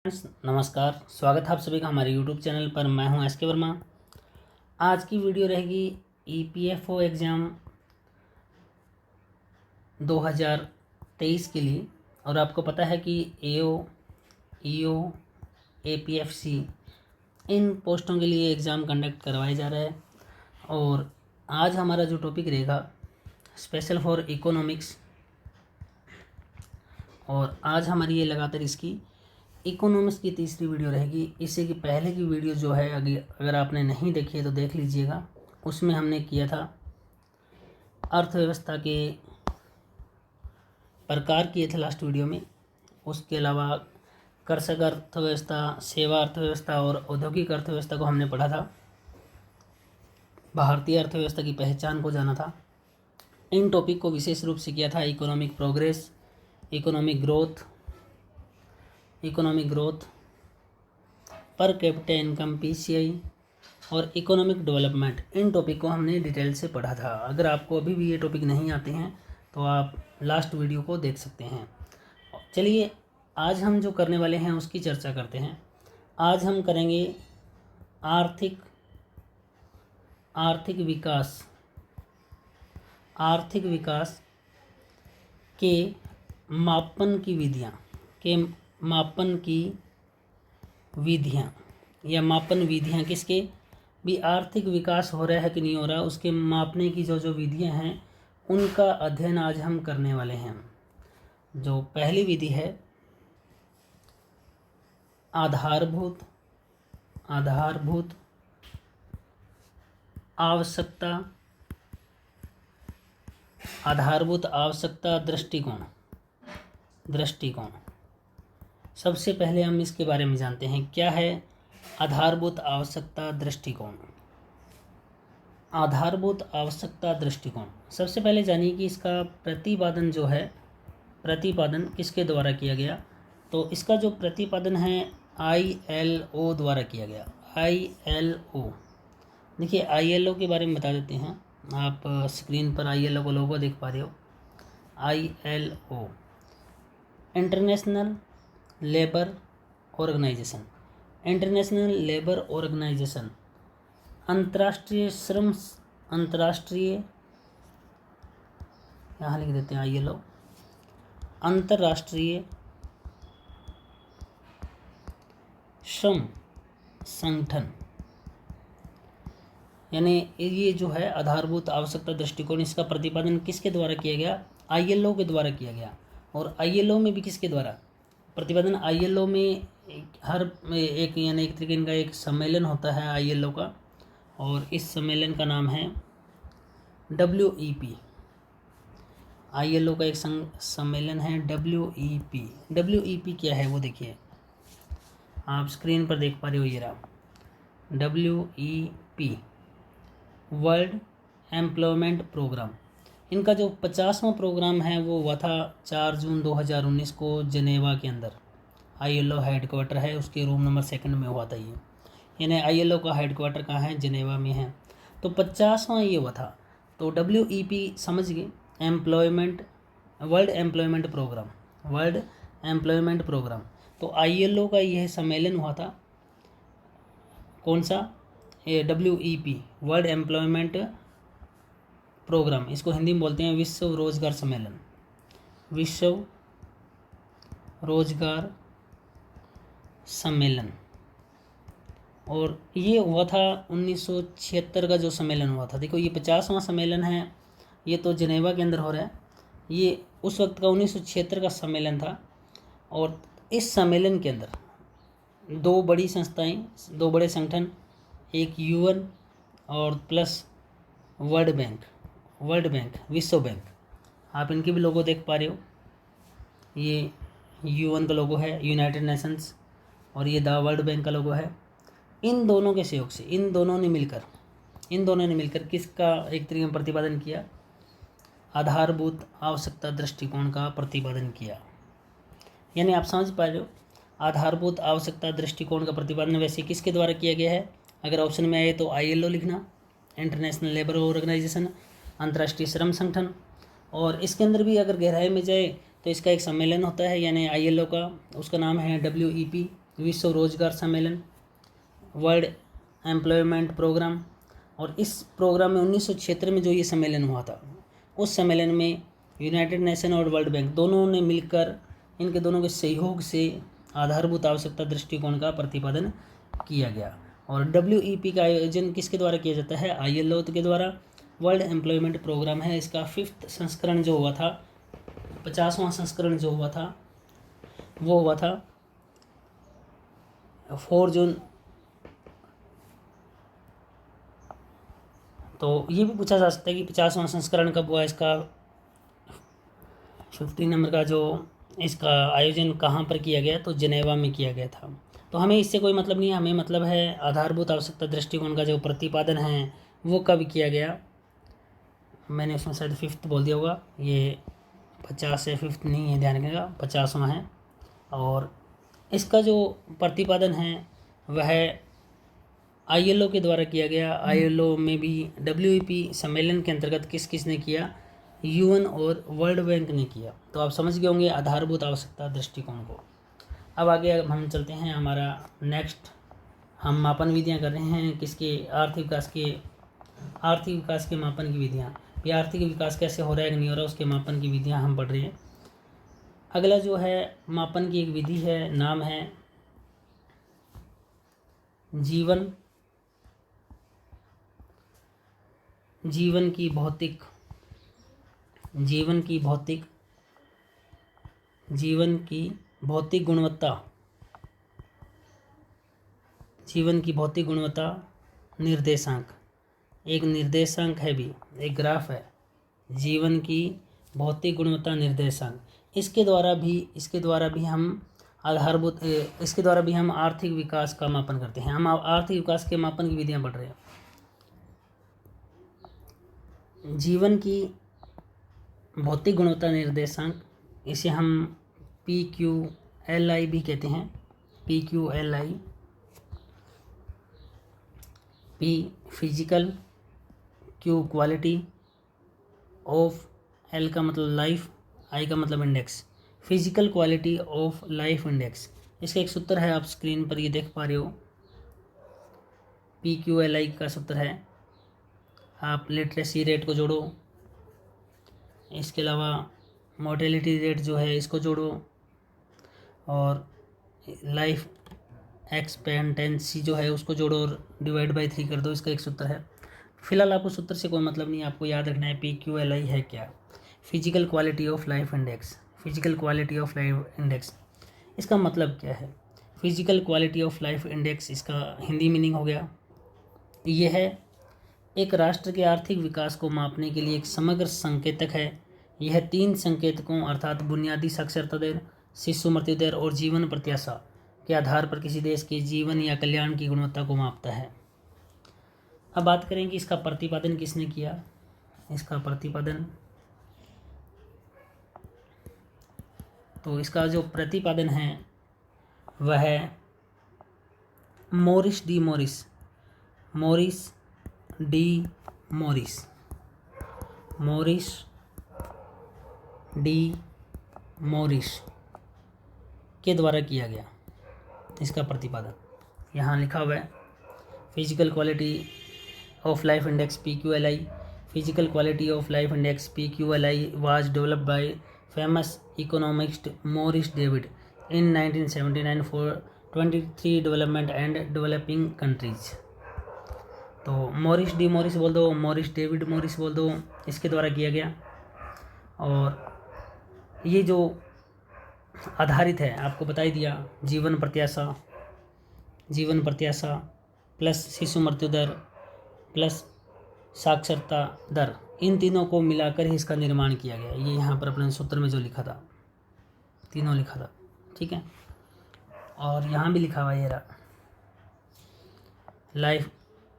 नमस्कार, स्वागत है आप सभी का हमारे YouTube चैनल पर। मैं हूं एस के वर्मा। आज की वीडियो रहेगी EPFO एग्ज़ाम 2023 के लिए। और आपको पता है कि AO, EO, APFC इन पोस्टों के लिए एग्ज़ाम कंडक्ट करवाया जा रहा है। और आज हमारा जो टॉपिक रहेगा स्पेशल फॉर इकोनॉमिक्स, और आज हमारी ये लगातार इसकी इकोनॉमिक्स की तीसरी वीडियो रहेगी। इससे की पहले की वीडियो जो है अगर आपने नहीं देखी है तो देख लीजिएगा। उसमें हमने किया था अर्थव्यवस्था के प्रकार किए थे लास्ट वीडियो में। उसके अलावा कृषक अर्थव्यवस्था, सेवा अर्थव्यवस्था और औद्योगिक अर्थव्यवस्था को हमने पढ़ा था। भारतीय अर्थव्यवस्था की पहचान को जाना था। इन टॉपिक को विशेष रूप से किया था economic progress, economic growth, per capita income PCI और इकोनॉमिक डेवलपमेंट। इन टॉपिक को हमने डिटेल से पढ़ा था। अगर आपको अभी भी ये टॉपिक नहीं आते हैं तो आप लास्ट वीडियो को देख सकते हैं। चलिए आज हम जो करने वाले हैं उसकी चर्चा करते हैं। आज हम करेंगे आर्थिक विकास के मापन की विधियाँ या मापन विधियाँ किसके भी आर्थिक विकास हो रहा है कि नहीं हो रहा, उसके मापने की जो विधियाँ हैं उनका अध्ययन आज हम करने वाले हैं। जो पहली विधि है आधारभूत आवश्यकता दृष्टिकोण। सबसे पहले हम इसके बारे में जानते हैं क्या है आधारभूत आवश्यकता दृष्टिकोण। सबसे पहले जानिए कि इसका प्रतिपादन किसके द्वारा किया गया। तो इसका जो प्रतिपादन है ILO द्वारा किया गया। ILO, देखिए ILO के बारे में बता देते हैं। आप स्क्रीन पर ILO का लोगो देख पा रहे हो। ILO इंटरनेशनल लेबर ऑर्गेनाइजेशन, यहाँ लिख देते हैं ILO, अंतर्राष्ट्रीय श्रम संगठन। यानी ये जो है आधारभूत आवश्यकता दृष्टिकोण, इसका प्रतिपादन किसके द्वारा किया गया? ILO के द्वारा किया गया। और ILO में भी किसके द्वारा प्रतिपादन? ILO में हर एक यानी एक तरीके का एक सम्मेलन होता है ILO का, और इस सम्मेलन का नाम है WEP। ILO का एक सम्मेलन है WEP। WEP क्या है वो देखिए, आप स्क्रीन पर देख पा रहे हो, ये रहा WEP, वर्ल्ड एम्प्लॉयमेंट प्रोग्राम। इनका जो 50वां प्रोग्राम है वो हुआ था 4 जून 2019 को जनेवा के अंदर। ILO हेडक्वार्टर है, उसके रूम नंबर 2 में हुआ था ये। यानी ILO का हेडक्वार्टर कहाँ है? जनेवा में है। तो 50वां ये हुआ था। तो WEP समझ गए, वर्ल्ड एम्प्लॉयमेंट प्रोग्राम। तो ILO का यह सम्मेलन हुआ था, कौन सा? ये WEP, वर्ल्ड एम्प्लॉयमेंट प्रोग्राम। इसको हिंदी में बोलते हैं विश्व रोजगार सम्मेलन। और ये हुआ था 1976 का जो सम्मेलन हुआ था। देखो ये 50वां सम्मेलन है, ये तो जनेवा के अंदर हो रहा है। ये उस वक्त का 1976 का सम्मेलन था। और इस सम्मेलन के अंदर दो बड़े संगठन, एक UN और प्लस वर्ल्ड बैंक, विश्व बैंक। आप इनके भी लोगो देख पा रहे हो। ये UN का लोगो है, यूनाइटेड नेशंस, और ये द वर्ल्ड बैंक का लोगो है। इन दोनों के सहयोग से इन दोनों ने मिलकर किसका एक तरीके में प्रतिपादन किया? आधारभूत आवश्यकता दृष्टिकोण का प्रतिपादन किया। यानी आप समझ पा रहे हो, आधारभूत आवश्यकता दृष्टिकोण का प्रतिपादन वैसे किसके द्वारा किया गया है? अगर ऑप्शन में आए तो ILO लिखना, इंटरनेशनल लेबर ऑर्गेनाइजेशन, अंतर्राष्ट्रीय श्रम संगठन। और इसके अंदर भी अगर गहराई में जाए तो इसका एक सम्मेलन होता है, यानी ILO का, उसका नाम है WEP। विश्व रोजगार सम्मेलन, वर्ल्ड एम्प्लॉयमेंट प्रोग्राम। और इस प्रोग्राम में 1976 में जो ये सम्मेलन हुआ था, उस सम्मेलन में यूनाइटेड नेशन और वर्ल्ड बैंक दोनों ने मिलकर, इनके दोनों के सहयोग से आधारभूत आवश्यकता दृष्टिकोण का प्रतिपादन किया गया। और WEP का आयोजन किसके द्वारा किया जाता है? ILO के द्वारा। वर्ल्ड एम्प्लॉयमेंट प्रोग्राम है, इसका 5th संस्करण जो हुआ था, 50वां संस्करण जो हुआ था, वो हुआ था 4 जून। तो ये भी पूछा जा सकता है कि 50वां संस्करण कब हुआ, इसका 50 नंबर का जो इसका आयोजन कहाँ पर किया गया, तो जिनेवा में किया गया था। तो हमें इससे कोई मतलब नहीं है, हमें मतलब है आधारभूत आवश्यकता दृष्टिकोण का जो प्रतिपादन है वो कब किया गया। मैंने उसमें शायद 5th बोल दिया होगा, ये 50 है, 5th नहीं है, ध्यान रखिएगा, 50वां है। और इसका जो प्रतिपादन है वह ILO के द्वारा किया गया। ILO में भी WEP सम्मेलन के अंतर्गत किस किस ने किया? UN और वर्ल्ड बैंक ने किया। तो आप समझ गए होंगे आधारभूत आवश्यकता दृष्टिकोण को। अब आगे हम चलते हैं, हमारा नेक्स्ट, हम मापन विधियां कर रहे हैं किसके? आर्थिक विकास के मापन की विधियां। ये आर्थिक विकास कैसे हो रहा है कि नहीं हो रहा, उसके मापन की विधियां हम पढ़ रहे हैं। अगला जो है मापन की एक विधि है, नाम है जीवन की भौतिक गुणवत्ता निर्देशांक। एक निर्देशांक है भी, एक ग्राफ है, जीवन की भौतिक गुणवत्ता निर्देशांक। इसके द्वारा भी हम आर्थिक विकास का मापन करते हैं। हम आर्थिक विकास के मापन की विधियां पढ़ रहे हैं। जीवन की भौतिक गुणवत्ता निर्देशांक, इसे हम PQLI भी कहते हैं। PQLI, P physical, Q quality, of, L का मतलब लाइफ, I का मतलब index. Physical quality of life index, इसका एक सूत्र है, आप स्क्रीन पर ये देख पा रहे हो। PQLI का सूत्र है, आप लिटरेसी रेट को जोड़ो, इसके अलावा मोर्टेलिटी रेट जो है इसको जोड़ो, और लाइफ एक्सपेक्टेंसी जो है उसको जोड़ो और डिवाइड बाई 3 कर दो। इसका एक सूत्र है। फिलहाल आपको सूत्र से कोई मतलब नहीं, आपको याद रखना है PQLI है क्या? Physical quality of life index. Physical quality of life index, इसका मतलब क्या है? Physical quality of life index, इसका हिंदी मीनिंग हो गया, यह है एक राष्ट्र के आर्थिक विकास को मापने के लिए एक समग्र संकेतक है। यह 3 संकेतकों अर्थात बुनियादी साक्षरता दर, शिशु मृत्यु दर और जीवन प्रत्याशा के आधार पर किसी देश के जीवन या कल्याण की गुणवत्ता को मापता है। अब बात करें कि इसका प्रतिपादन किसने किया। इसका प्रतिपादन, तो इसका जो प्रतिपादन है वह है मॉरिस डी मॉरिस के द्वारा किया गया। इसका प्रतिपादन यहाँ लिखा हुआ है, physical quality of life index PQLI। Physical quality of life index PQLI was developed by famous economist Morris David in 1979 for 23 development and developing countries. तो मॉरिस डी मॉरिस बोल दो, मॉरिस डेविड मॉरिस बोल दो, इसके द्वारा किया गया। और ये जो आधारित है, आपको बता ही दिया, जीवन प्रत्याशा प्लस शिशु मृत्यु दर प्लस साक्षरता दर, इन तीनों को मिलाकर ही इसका निर्माण किया गया। ये यहाँ पर अपने सूत्र में जो लिखा था, तीनों लिखा था, ठीक है। और यहाँ भी लिखा हुआ ये रहा, life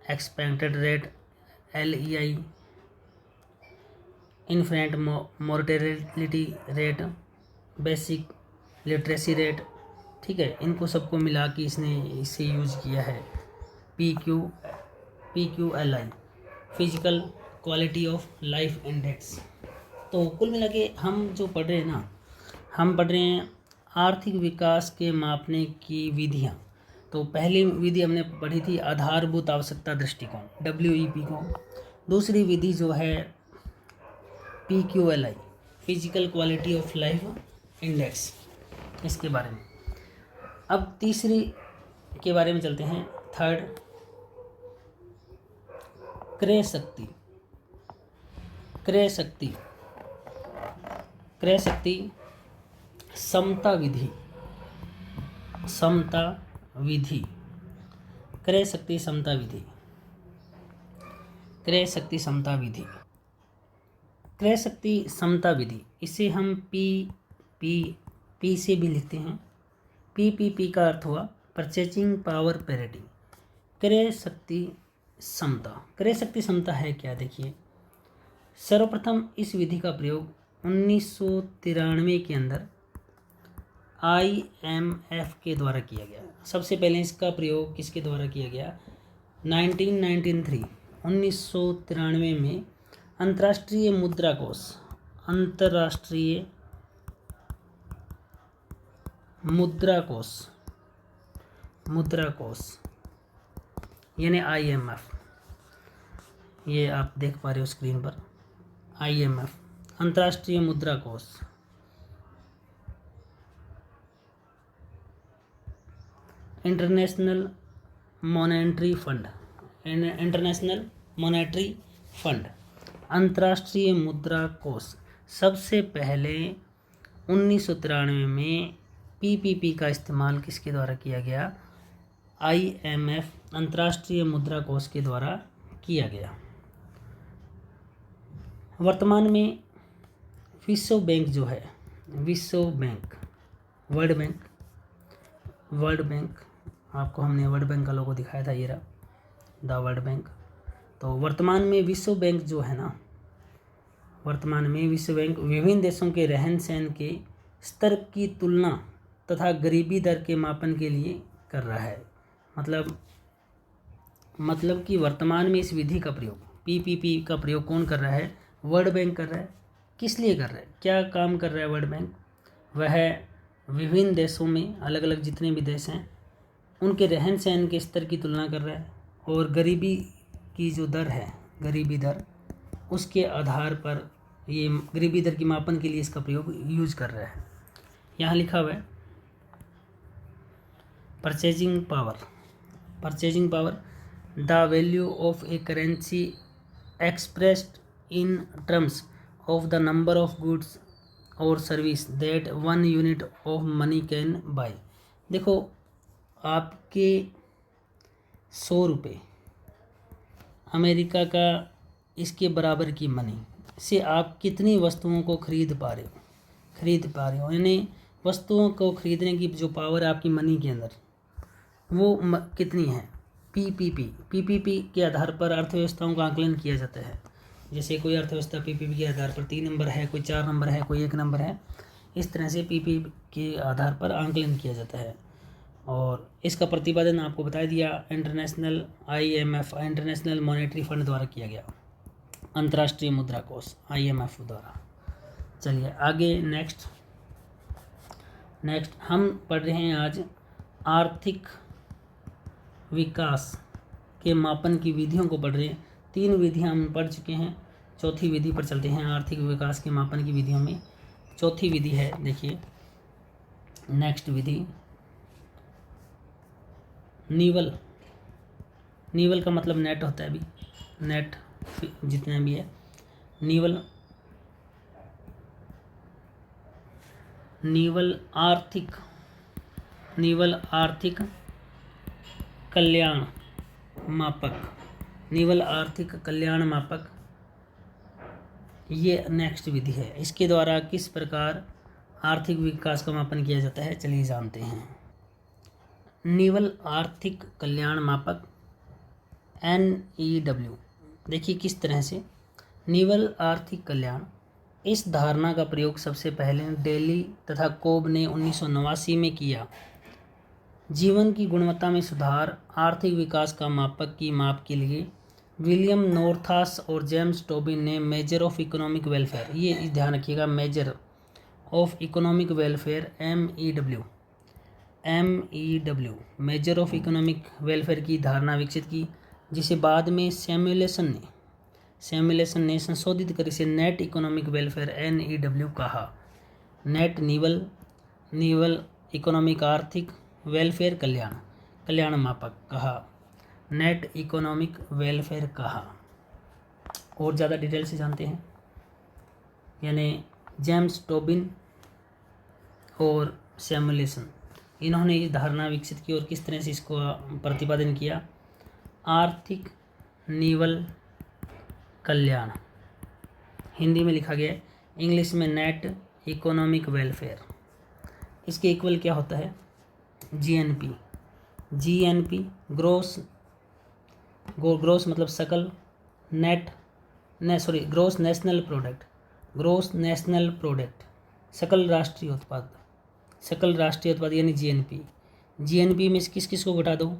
expected rate LEI, infant mortality rate, basic literacy rate, ठीक है। इनको सबको मिला के इसने इसे यूज किया है PQLI, physical quality of life index. तो कुल मिला के हम जो पढ़ रहे हैं ना, हम पढ़ रहे हैं आर्थिक विकास के मापने की विधियाँ। तो पहली विधि हमने पढ़ी थी आधारभूत आवश्यकता दृष्टिकोण WEP को। दूसरी विधि जो है PQLI physical quality of life index, इसके बारे में। अब तीसरी के बारे में चलते हैं, थर्ड क्रय शक्ति। क्रय शक्ति समता विधि। समता विधि क्रय शक्ति समता विधि। क्रय शक्ति समता विधि। क्रय शक्ति समता विधि, इसे हम पी से भी लिखते हैं। PPP का अर्थ हुआ परचेजिंग पावर पैरिटी। क्रय शक्ति समता। क्रय शक्ति समता है क्या, देखिए। सर्वप्रथम इस विधि का प्रयोग 1993 के अंदर IMF के द्वारा किया गया। सबसे पहले इसका प्रयोग किसके द्वारा किया गया, 1993 में अंतर्राष्ट्रीय मुद्रा कोष यानी IMF, ये आप देख पा रहे हो स्क्रीन पर, IMF अंतर्राष्ट्रीय मुद्रा कोष, इंटरनेशनल मॉनेटरी फंड, अंतर्राष्ट्रीय मुद्रा कोष। सबसे पहले 1993 में PPP का इस्तेमाल किसके द्वारा किया गया, IMF अंतर्राष्ट्रीय मुद्रा कोष के द्वारा किया गया। वर्तमान में विश्व बैंक जो है, वर्ल्ड बैंक, आपको हमने वर्ल्ड बैंक का लोगो दिखाया था, ये रहा द वर्ल्ड बैंक। तो वर्तमान में विश्व बैंक जो है ना, वर्तमान में विश्व बैंक विभिन्न देशों के रहन सहन के स्तर की तुलना तथा गरीबी दर के मापन के लिए कर रहा है। मतलब कि वर्तमान में इस विधि का प्रयोग PPP का प्रयोग कौन कर रहा है, वर्ल्ड बैंक कर रहा है। किस लिए कर रहा है, क्या काम कर रहा है वर्ल्ड बैंक, वह विभिन्न देशों में अलग अलग जितने भी देश हैं उनके रहन सहन के स्तर की तुलना कर रहा है और गरीबी की जो दर है, गरीबी दर, उसके आधार पर ये गरीबी दर की मापन के लिए इसका प्रयोग यूज कर रहा है। यहाँ लिखा हुआ है purchasing power the value of a currency expressed in terms of the number of goods और service that 1 unit of money can buy. देखो, आपके 100 रुपये अमेरिका का इसके बराबर की मनी से आप कितनी वस्तुओं को खरीद पा रहे हो, यानी वस्तुओं को खरीदने की जो पावर है आपकी मनी के अंदर, वो कितनी है। PPP के आधार पर अर्थव्यवस्थाओं का आकलन किया जाता है। जैसे कोई अर्थव्यवस्था PPP के आधार पर 3 नंबर है, कोई 4 नंबर है, कोई 1 नंबर है, इस तरह से PPP के आधार पर आकलन किया जाता है। और इसका प्रतिपादन आपको बता दिया international IMF international monetary fund द्वारा किया गया, अंतर्राष्ट्रीय मुद्रा कोष IMF द्वारा। चलिए आगे नेक्स्ट हम पढ़ रहे हैं आज आर्थिक विकास के मापन की विधियों को पढ़ रहे हैं। 3 विधियां हम पढ़ चुके हैं, चौथी विधि पर चलते हैं। आर्थिक विकास के मापन की विधियों में चौथी विधि है, देखिए नेक्स्ट विधि नीवल का मतलब नेट होता है, अभी नेट जितना भी है नीवल आर्थिक कल्याण मापक, ये नेक्स्ट विधि है। इसके द्वारा किस प्रकार आर्थिक विकास का मापन किया जाता है, चलिए जानते हैं। नीवल आर्थिक कल्याण मापक NEW, देखिए किस तरह से नीवल आर्थिक कल्याण, इस धारणा का प्रयोग सबसे पहले डेली तथा कोब ने 1989 में किया। जीवन की गुणवत्ता में सुधार आर्थिक विकास का मापक की माप के लिए विलियम नॉर्थास और जेम्स टोबिन ने मेजर ऑफ इकोनॉमिक वेलफेयर, ये ध्यान रखिएगा, measure of economic welfare MEW measure of economic welfare की धारणा विकसित की, जिसे बाद में सैमुएलसन ने संशोधित कर इसे नेट इकोनॉमिक वेलफेयर NEW कहा। नेट नीवल इकोनॉमिक आर्थिक वेलफेयर कल्याण मापक कहा, नेट इकोनॉमिक वेलफेयर कहा। और ज़्यादा डिटेल से जानते हैं, यानी जेम्स टोबिन और सैमुएलसन, इन्होंने ये धारणा विकसित की और किस तरह से इसको प्रतिपादन किया। आर्थिक नीवल कल्याण, हिंदी में लिखा गया है, इंग्लिश में नेट इकोनॉमिक वेलफेयर। इसके इक्वल क्या होता है? GNP ग्रोस मतलब सकल, ग्रोस नेशनल प्रोडक्ट, सकल राष्ट्रीय उत्पाद यानी GNP में किस किस को घटा दो?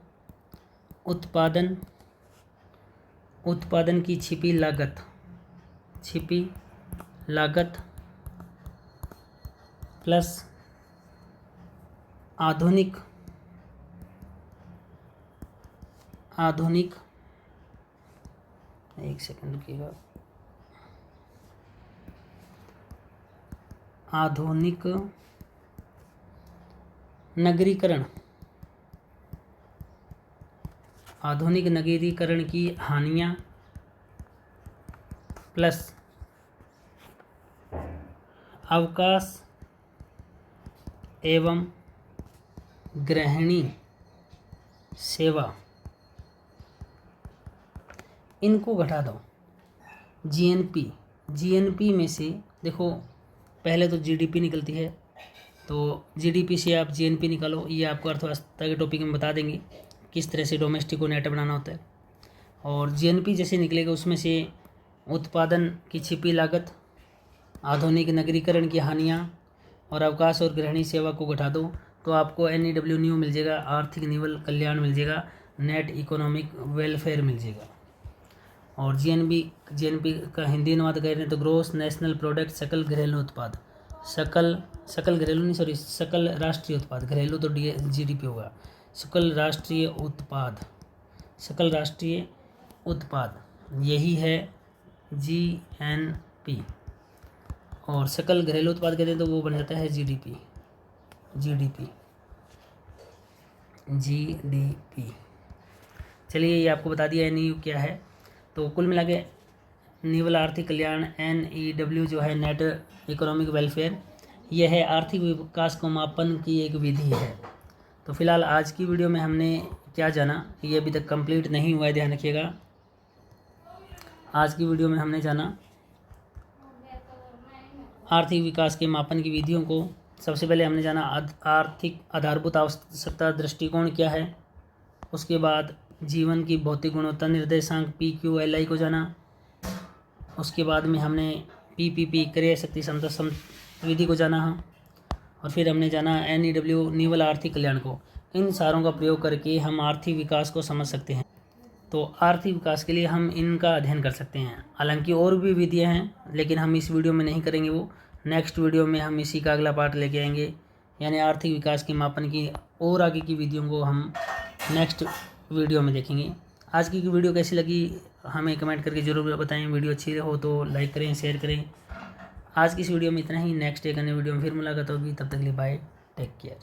उत्पादन की छिपी लागत प्लस आधुनिक एक सेकंड रुकिएगा, आधुनिक नगरीकरण की हानियाँ प्लस अवकाश एवं गृहिणी सेवा, इनको घटा दो। GNP में से देखो, पहले तो GDP निकलती है, तो GDP से आप GNP निकालो। ये आपको अर्थव्यवस्था के टॉपिक में बता देंगे किस तरह से डोमेस्टिक को नेट बनाना होता है। और GNP जैसे निकलेगा उसमें से उत्पादन की छिपी लागत, आधुनिक नगरीकरण की हानियाँ और अवकाश और गृहिणी सेवा को घटा दो, तो आपको NEW मिल जाएगा, आर्थिक निवल कल्याण मिल जाएगा, नेट इकोनॉमिक वेलफेयर मिल जाएगा। और GNP का हिंदी अनुवाद करें तो ग्रोस नेशनल प्रोडक्ट, सकल घरेलू उत्पाद, सकल राष्ट्रीय उत्पाद, घरेलू तो GDP होगा, सकल राष्ट्रीय उत्पाद यही है GNP। और सकल घरेलू उत्पाद कहते हैं तो वो बन जाता है GDP। चलिए, ये आपको बता दिया NEW क्या है। तो कुल मिला के निवल आर्थिक कल्याण NEW जो है, नेट इकोनॉमिक वेलफेयर, यह है आर्थिक विकास को मापन की एक विधि है। तो फिलहाल आज की वीडियो में हमने क्या जाना, ये अभी तक कंप्लीट नहीं हुआ है, ध्यान रखिएगा। आज की वीडियो में हमने जाना आर्थिक विकास के मापन की विधियों को। सबसे पहले हमने जाना आर्थिक आधारभूत आवश्यकता दृष्टिकोण क्या है, उसके बाद जीवन की भौतिक गुणवत्ता निर्देशांक PQLI को जाना, उसके बाद में हमने PPP क्रय शक्ति क्षमता विधि को जाना है, और फिर हमने जाना NEW निवल आर्थिक कल्याण को। इन सारों का प्रयोग करके हम आर्थिक विकास को समझ सकते हैं। तो आर्थिक विकास के लिए हम इनका अध्ययन कर सकते हैं। हालांकि और भी विधियां हैं, लेकिन हम इस वीडियो में नहीं करेंगे, वो नेक्स्ट वीडियो में हम इसी का अगला पार्ट लेके आएंगे, यानी आर्थिक विकास के मापन की और आगे की विधियों को हम नेक्स्ट वीडियो में देखेंगे। आज की वीडियो कैसी लगी हमें कमेंट करके ज़रूर बताएं। वीडियो अच्छी हो तो लाइक करें, शेयर करें। आज की इस वीडियो में इतना ही। नेक्स्ट एक अन्य वीडियो में फिर मुलाकात होगी, तब तक के लिए बाय, टेक केयर।